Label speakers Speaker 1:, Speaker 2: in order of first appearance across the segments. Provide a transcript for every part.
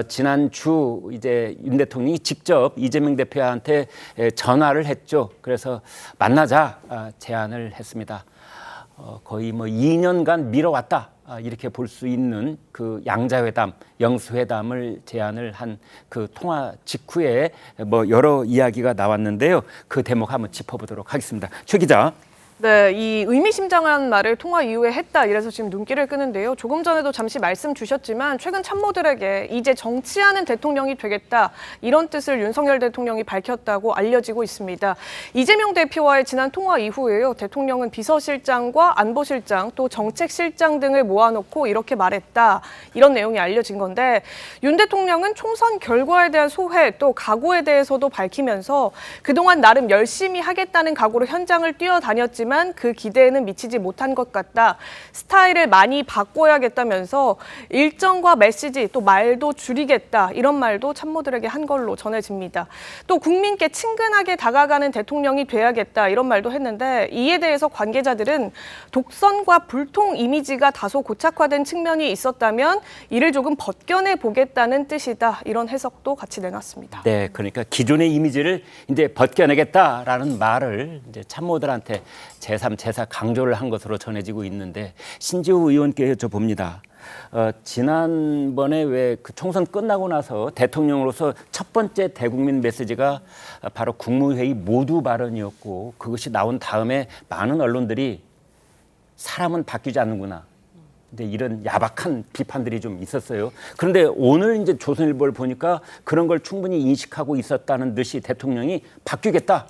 Speaker 1: 지난주 이제 윤 대통령이 직접 이재명 대표한테 전화를 했죠. 그래서 만나자 제안을 했습니다. 거의 뭐 2년간 미뤄왔다 이렇게 볼 수 있는 그 양자회담, 영수회담을 제안을 한 그 통화 직후에 뭐 여러 이야기가 나왔는데요. 그 대목 한번 짚어보도록 하겠습니다. 최 기자.
Speaker 2: 네, 이 의미심장한 말을 통화 이후에 했다 이래서 지금 눈길을 끄는데요. 조금 전에도 잠시 말씀 주셨지만 최근 참모들에게 이제 정치하는 대통령이 되겠다 이런 뜻을 윤석열 대통령이 밝혔다고 알려지고 있습니다. 이재명 대표와의 지난 통화 이후에요. 대통령은 비서실장과 안보실장 또 정책실장 등을 모아놓고 이렇게 말했다. 이런 내용이 알려진 건데 윤 대통령은 총선 결과에 대한 소회 또 각오에 대해서도 밝히면서 그동안 나름 열심히 하겠다는 각오로 현장을 뛰어다녔지만 그 기대에는 미치지 못한 것 같다. 스타일을 많이 바꿔야겠다면서 일정과 메시지 또 말도 줄이겠다. 이런 말도 참모들에게 한 걸로 전해집니다. 또 국민께 친근하게 다가가는 대통령이 돼야겠다. 이런 말도 했는데 이에 대해서 관계자들은 독선과 불통 이미지가 다소 고착화된 측면이 있었다면 이를 조금 벗겨내 보겠다는 뜻이다. 이런 해석도 같이 내놨습니다.
Speaker 1: 네, 그러니까 기존의 이미지를 이제 벗겨내겠다라는 말을 이제 참모들한테 제3, 제4 강조를 한 것으로 전해지고 있는데 신지호 의원께 여쭤봅니다. 지난번에 왜 그 총선 끝나고 나서 대통령으로서 첫 번째 대국민 메시지가 바로 국무회의 모두 발언이었고 그것이 나온 다음에 많은 언론들이 사람은 바뀌지 않는구나. 근데 이런 야박한 비판들이 좀 있었어요. 그런데 오늘 이제 조선일보를 보니까 그런 걸 충분히 인식하고 있었다는 듯이 대통령이 바뀌겠다.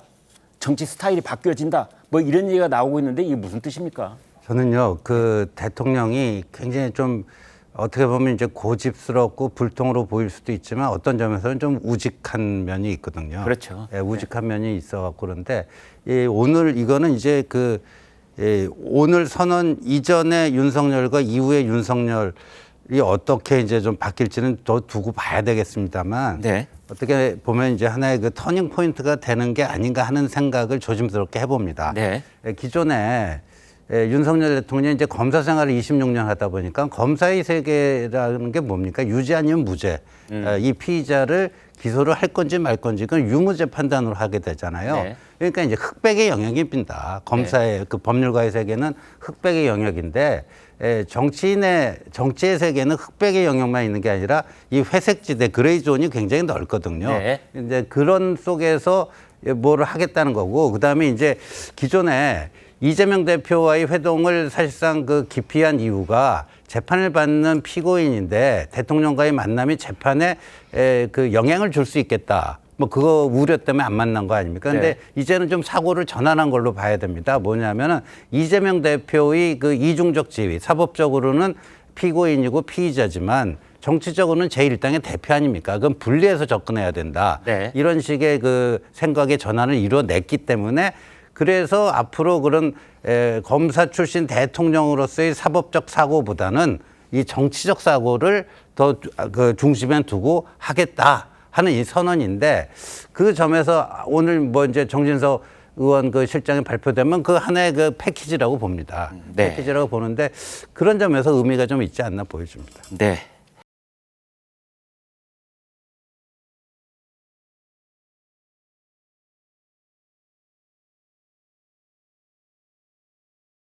Speaker 1: 정치 스타일이 바뀌어진다. 뭐 이런 얘기가 나오고 있는데 이게 무슨 뜻입니까?
Speaker 3: 저는요, 그 대통령이 굉장히 좀 어떻게 보면 이제 고집스럽고 불통으로 보일 수도 있지만 어떤 점에서는 좀 우직한 면이 있거든요.
Speaker 1: 그렇죠.
Speaker 3: 예, 우직한 면이 있어갖고 그런데 오늘 이거는 이제 오늘 선언 이전에 윤석열과 이후에 윤석열이 어떻게 이제 좀 바뀔지는 더 두고 봐야 되겠습니다만.
Speaker 1: 네.
Speaker 3: 어떻게 보면 이제 하나의 그 터닝 포인트가 되는 게 아닌가 하는 생각을 조심스럽게 해봅니다.
Speaker 1: 네.
Speaker 3: 기존에 윤석열 대통령이 이제 검사 생활을 26년 하다 보니까 검사의 세계라는 게 뭡니까? 유죄 아니면 무죄. 이 피의자를 기소를 할 건지 말 건지 그건 유무죄 판단으로 하게 되잖아요.
Speaker 1: 네.
Speaker 3: 그러니까 이제 흑백의 영역입니다. 검사의 그 법률가의 세계는 흑백의 영역인데 정치의 세계는 흑백의 영역만 있는 게 아니라 이 회색지대 그레이존이 굉장히 넓거든요.
Speaker 1: 네.
Speaker 3: 이제 그런 속에서 뭐를 하겠다는 거고 그다음에 이제 기존에 이재명 대표와의 회동을 사실상 그 기피한 이유가 재판을 받는 피고인인데 대통령과의 만남이 재판에 그 영향을 줄 수 있겠다. 뭐 그거 우려 때문에 안 만난 거 아닙니까? 근데 이제는 좀 사고를 전환한 걸로 봐야 됩니다. 뭐냐면은 이재명 대표의 그 이중적 지위, 사법적으로는 피고인이고 피의자지만 정치적으로는 제1당의 대표 아닙니까? 그건 분리해서 접근해야 된다.
Speaker 1: 네.
Speaker 3: 이런 식의 그 생각의 전환을 이뤄냈기 때문에 그래서 앞으로 그런 검사 출신 대통령으로서의 사법적 사고보다는 이 정치적 사고를 더 그 중심에 두고 하겠다 하는 이 선언인데 그 점에서 오늘 뭐 이제 정진석 의원 그 실장이 발표되면 그 하나의 그 패키지라고 봅니다.
Speaker 1: 네.
Speaker 3: 패키지라고 보는데 그런 점에서 의미가 좀 있지 않나 보여집니다.
Speaker 1: 네.